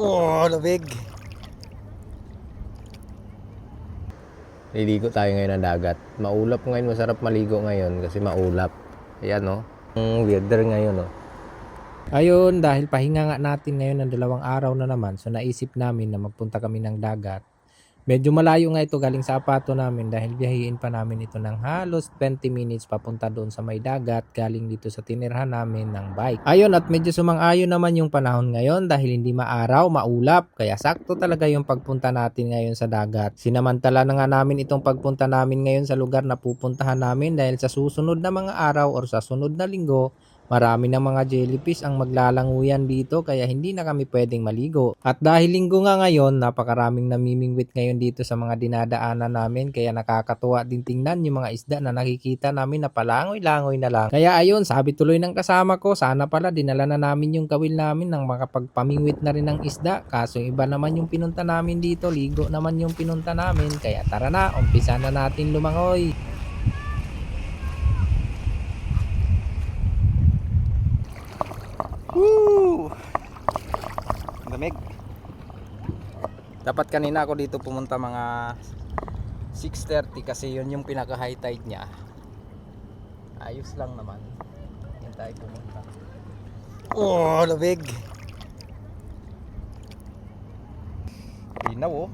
Oh, lamig. Liligo tayo ngayon ng dagat. Maulap ngayon, masarap maligo ngayon kasi maulap. Ayan no. Ang weather ngayon no. Ayun, dahil pahinga nga natin ngayon ng 2 araw na naman, so naisip namin na magpunta kami ng dagat. Medyo malayo nga ito galing sa apato namin dahil biyahiin pa namin ito ng halos 20 minutes papunta doon sa may dagat galing dito sa tinirhan namin ng bike. Ayun, at medyo sumang-ayon naman yung panahon ngayon dahil hindi maaraw, maulap, kaya sakto talaga yung pagpunta natin ngayon sa dagat. Sinamantala na nga namin itong pagpunta namin ngayon sa lugar na pupuntahan namin dahil sa susunod na mga araw or sa sunod na linggo, marami ng mga jellyfish ang maglalanguyan dito kaya hindi na kami pwedeng maligo. At dahil linggo nga ngayon, napakaraming namimingwit ngayon dito sa mga dinadaanan namin kaya nakakatuwa din tingnan yung mga isda na nakikita namin na palangoy-langoy na lang. Kaya ayun, sabi tuloy ng kasama ko, sana pala dinala na namin yung kawil namin ng makapagpamingwit na rin ng isda. Kaso iba naman yung pinunta namin dito, ligo naman yung pinunta namin. Kaya tara na, umpisa na natin lumangoy. Woo! Lamig. Dapat kanina ako dito pumunta mga 6:30 kasi yun yung pinaka high tide niya. Ayos lang naman. Yan tayo pumunta. Oh, lamig. Linaw oh.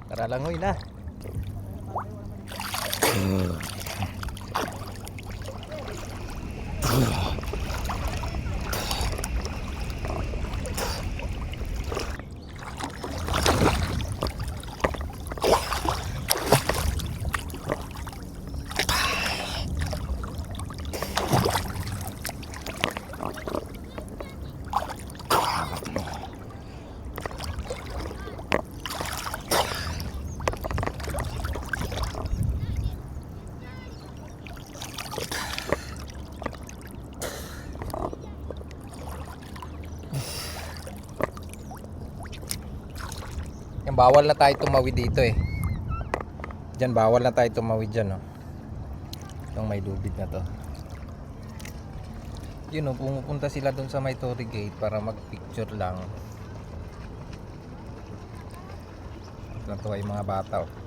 Tara langoy na. Yan, bawal na tayo tumawid dito eh. Diyan bawal na tayo tumawid dyan oh. Itong may lubid na to. Yun oh, pumupunta sila dun sa may Torii Gate para mag picture lang. Natuwa yung mga bata oh.